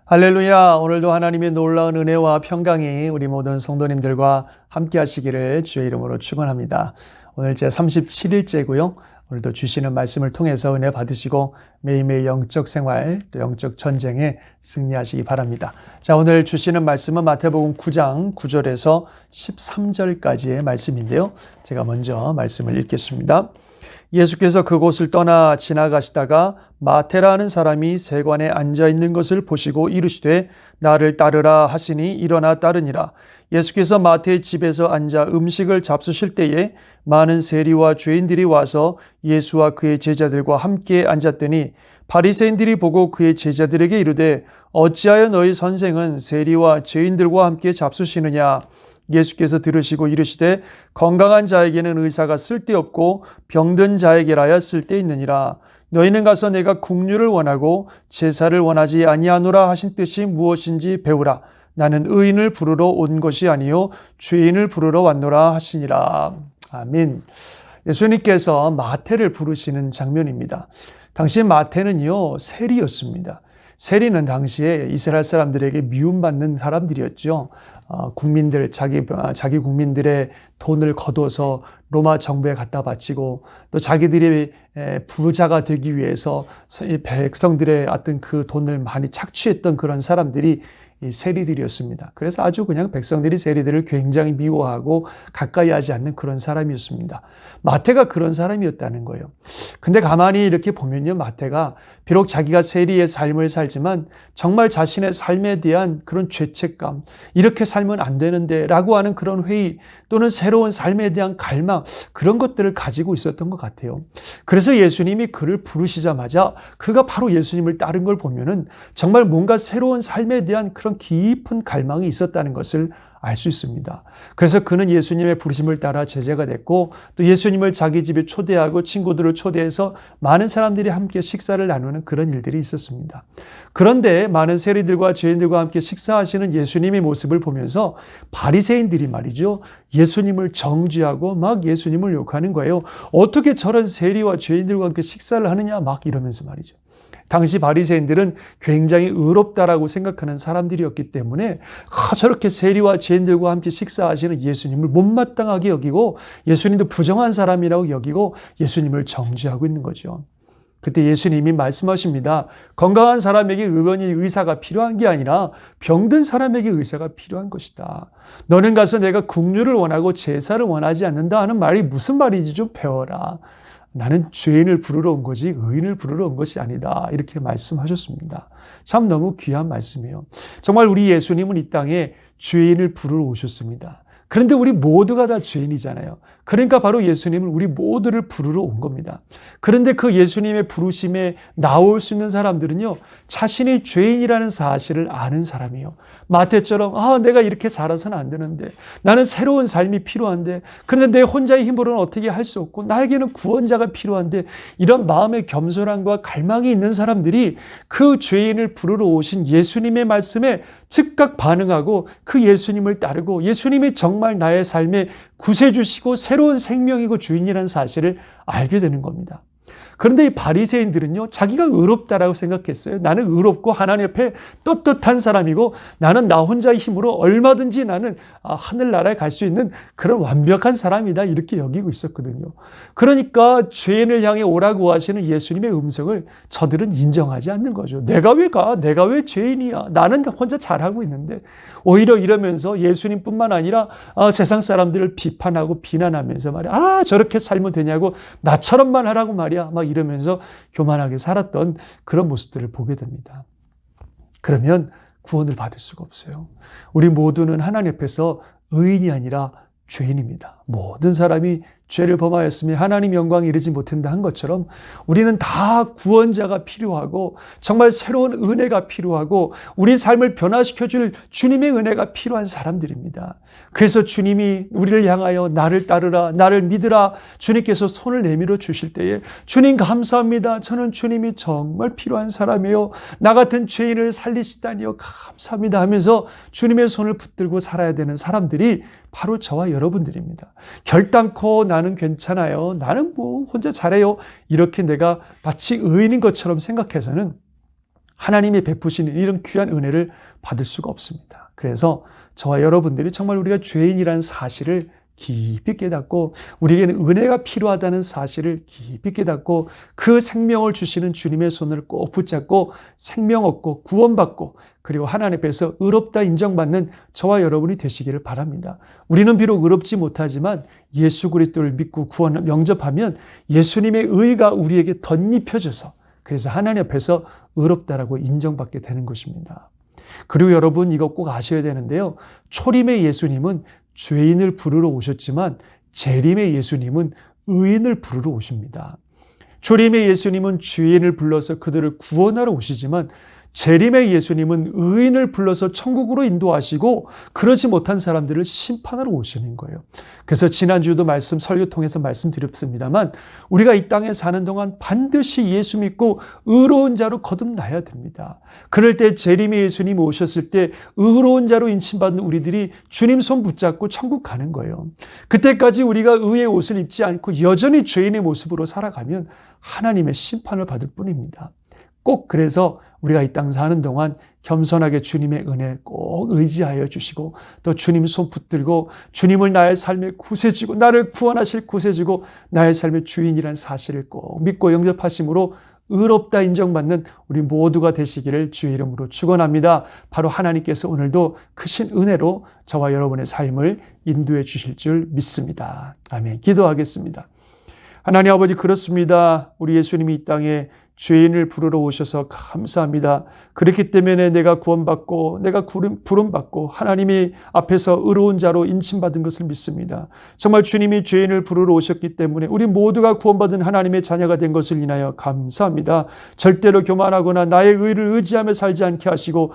할렐루야. 오늘도 하나님의 놀라운 은혜와 평강이 우리 모든 성도님들과 함께 하시기를 주의 이름으로 축원합니다. 오늘 제 37일째고요. 오늘도 주시는 말씀을 통해서 은혜 받으시고 매일매일 영적 생활, 또 영적 전쟁에 승리하시기 바랍니다. 자, 오늘 주시는 말씀은 마태복음 9장 9절에서 13절까지의 말씀인데요. 제가 먼저 말씀을 읽겠습니다. 예수께서 그곳을 떠나 지나가시다가 마태라는 사람이 세관에 앉아 있는 것을 보시고 이르시되 나를 따르라 하시니 일어나 따르니라. 예수께서 마태의 집에서 앉아 음식을 잡수실 때에 많은 세리와 죄인들이 와서 예수와 그의 제자들과 함께 앉았더니 바리새인들이 보고 그의 제자들에게 이르되 어찌하여 너희 선생은 세리와 죄인들과 함께 잡수시느냐. 예수께서 들으시고 이르시되 건강한 자에게는 의사가 쓸데없고 병든 자에게라야 쓸데있느니라. 너희는 가서 내가 긍휼을 원하고 제사를 원하지 아니하노라 하신 뜻이 무엇인지 배우라. 나는 의인을 부르러 온 것이 아니요 죄인을 부르러 왔노라 하시니라. 아멘. 예수님께서 마태를 부르시는 장면입니다. 당시 마태는요 세리였습니다. 세리는 당시에 이스라엘 사람들에게 미움받는 사람들이었죠. 자기 국민들의 돈을 거둬서 로마 정부에 갖다 바치고 또 자기들이 부자가 되기 위해서 백성들의 어떤 그 돈을 많이 착취했던 그런 사람들이 이 세리들이었습니다. 그래서 아주 그냥 백성들이 세리들을 굉장히 미워하고 가까이 하지 않는 그런 사람이었습니다. 마태가 그런 사람이었다는 거예요. 근데 가만히 이렇게 보면요, 마태가 비록 자기가 세리의 삶을 살지만 정말 자신의 삶에 대한 그런 죄책감, 이렇게 살면 안 되는데 라고 하는 그런 회의 또는 새로운 삶에 대한 갈망, 그런 것들을 가지고 있었던 것 같아요. 그래서 예수님이 그를 부르시자마자 그가 바로 예수님을 따른 걸 보면은 정말 뭔가 새로운 삶에 대한 그런 깊은 갈망이 있었다는 것을 알 수 있습니다. 그래서 그는 예수님의 부르심을 따라 제자가 됐고 또 예수님을 자기 집에 초대하고 친구들을 초대해서 많은 사람들이 함께 식사를 나누는 그런 일들이 있었습니다. 그런데 많은 세리들과 죄인들과 함께 식사하시는 예수님의 모습을 보면서 바리새인들이 말이죠, 예수님을 정죄하고 막 예수님을 욕하는 거예요. 어떻게 저런 세리와 죄인들과 함께 식사를 하느냐 막 이러면서 말이죠. 당시 바리새인들은 굉장히 의롭다라고 생각하는 사람들이었기 때문에 저렇게 세리와 죄인들과 함께 식사하시는 예수님을 못마땅하게 여기고 예수님도 부정한 사람이라고 여기고 예수님을 정죄하고 있는 거죠. 그때 예수님이 말씀하십니다. 건강한 사람에게 의사가 필요한 게 아니라 병든 사람에게 의사가 필요한 것이다. 너는 가서 내가 긍휼을 원하고 제사를 원하지 않는다 하는 말이 무슨 말인지 좀 배워라. 나는 죄인을 부르러 온 거지 의인을 부르러 온 것이 아니다. 이렇게 말씀하셨습니다. 참 너무 귀한 말씀이에요. 정말 우리 예수님은 이 땅에 죄인을 부르러 오셨습니다. 그런데 우리 모두가 다 죄인이잖아요. 그러니까 바로 예수님은 우리 모두를 부르러 온 겁니다. 그런데 그 예수님의 부르심에 나올 수 있는 사람들은요, 자신이 죄인이라는 사실을 아는 사람이에요. 마태처럼 내가 이렇게 살아서는 안 되는데, 나는 새로운 삶이 필요한데, 그런데 내 혼자의 힘으로는 어떻게 할 수 없고 나에게는 구원자가 필요한데, 이런 마음의 겸손함과 갈망이 있는 사람들이 그 죄인을 부르러 오신 예수님의 말씀에 즉각 반응하고 그 예수님을 따르고 예수님이 정말 나의 삶에 구세주시고 새로운 생명이고 주인이라는 사실을 알게 되는 겁니다. 그런데 이 바리새인들은요, 자기가 의롭다라고 생각했어요. 나는 의롭고 하나님 옆에 떳떳한 사람이고 나는 나 혼자의 힘으로 얼마든지 나는 하늘나라에 갈 수 있는 그런 완벽한 사람이다 이렇게 여기고 있었거든요. 그러니까 죄인을 향해 오라고 하시는 예수님의 음성을 저들은 인정하지 않는 거죠. 내가 왜 가? 내가 왜 죄인이야? 나는 혼자 잘하고 있는데. 오히려 이러면서 예수님뿐만 아니라 세상 사람들을 비판하고 비난하면서 말이야. 저렇게 살면 되냐고, 나처럼만 하라고 말이야. 막 이러면서 교만하게 살았던 그런 모습들을 보게 됩니다. 그러면 구원을 받을 수가 없어요. 우리 모두는 하나님 앞에서 의인이 아니라 죄인입니다. 모든 사람이 죄를 범하였으며 하나님 영광에 이르지 못한다 한 것처럼 우리는 다 구원자가 필요하고 정말 새로운 은혜가 필요하고 우리 삶을 변화시켜줄 주님의 은혜가 필요한 사람들입니다. 그래서 주님이 우리를 향하여 나를 따르라, 나를 믿으라, 주님께서 손을 내밀어 주실 때에 주님 감사합니다. 저는 주님이 정말 필요한 사람이에요. 나 같은 죄인을 살리시다니요. 감사합니다 하면서 주님의 손을 붙들고 살아야 되는 사람들이 바로 저와 여러분들입니다. 결단코 나는 괜찮아요. 나는 뭐 혼자 잘해요. 이렇게 내가 마치 의인인 것처럼 생각해서는 하나님이 베푸시는 이런 귀한 은혜를 받을 수가 없습니다. 그래서 저와 여러분들이 정말 우리가 죄인이라는 사실을 깊이 깨닫고 우리에게는 은혜가 필요하다는 사실을 깊이 깨닫고 그 생명을 주시는 주님의 손을 꼭 붙잡고 생명 얻고 구원받고 그리고 하나님 앞에서 의롭다 인정받는 저와 여러분이 되시기를 바랍니다. 우리는 비록 의롭지 못하지만 예수 그리스도를 믿고 구원 영접하면 예수님의 의가 우리에게 덧입혀져서 그래서 하나님 앞에서 의롭다라고 인정받게 되는 것입니다. 그리고 여러분 이거 꼭 아셔야 되는데요. 초림의 예수님은 죄인을 부르러 오셨지만 재림의 예수님은 의인을 부르러 오십니다. 초림의 예수님은 죄인을 불러서 그들을 구원하러 오시지만 재림의 예수님은 의인을 불러서 천국으로 인도하시고 그러지 못한 사람들을 심판하러 오시는 거예요. 그래서 지난주도 설교 통해서 말씀드렸습니다만 우리가 이 땅에 사는 동안 반드시 예수 믿고 의로운 자로 거듭나야 됩니다. 그럴 때 재림의 예수님이 오셨을 때 의로운 자로 인침받는 우리들이 주님 손 붙잡고 천국 가는 거예요. 그때까지 우리가 의의 옷을 입지 않고 여전히 죄인의 모습으로 살아가면 하나님의 심판을 받을 뿐입니다. 꼭 그래서 우리가 이 땅 사는 동안 겸손하게 주님의 은혜 꼭 의지하여 주시고 또 주님 손 붙들고 주님을 나의 삶의 구세주고 나를 구원하실 구세주고 나의 삶의 주인이라는 사실을 꼭 믿고 영접하심으로 의롭다 인정받는 우리 모두가 되시기를 주의 이름으로 축원합니다. 바로 하나님께서 오늘도 크신 은혜로 저와 여러분의 삶을 인도해 주실 줄 믿습니다. 아멘. 기도하겠습니다. 하나님 아버지 그렇습니다. 우리 예수님이 이 땅에 죄인을 부르러 오셔서 감사합니다. 그렇기 때문에 내가 구원받고 내가 부름받고 하나님이 앞에서 의로운 자로 인침받은 것을 믿습니다. 정말 주님이 죄인을 부르러 오셨기 때문에 우리 모두가 구원받은 하나님의 자녀가 된 것을 인하여 감사합니다. 절대로 교만하거나 나의 의를 의지하며 살지 않게 하시고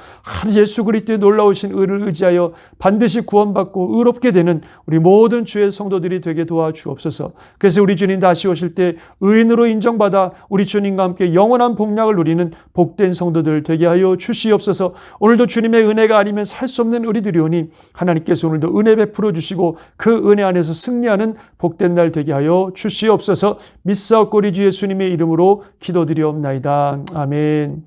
예수 그리스도의 놀라우신 의를 의지하여 반드시 구원받고 의롭게 되는 우리 모든 주의 성도들이 되게 도와주옵소서. 그래서 우리 주님 다시 오실 때 의인으로 인정받아 우리 주님과 함께 영원한 복락을 누리는 복된 성도들 되게 하여 주시옵소서. 오늘도 주님의 은혜가 아니면 살 수 없는 우리들이오니 하나님께서 오늘도 은혜 베풀어 주시고 그 은혜 안에서 승리하는 복된 날 되게 하여 주시옵소서. 믿사옵고 우리 주 예수님의 이름으로 기도드리옵나이다. 아멘.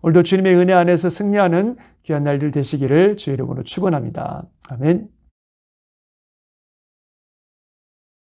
오늘도 주님의 은혜 안에서 승리하는 귀한 날들 되시기를 주의 이름으로 축원합니다. 아멘.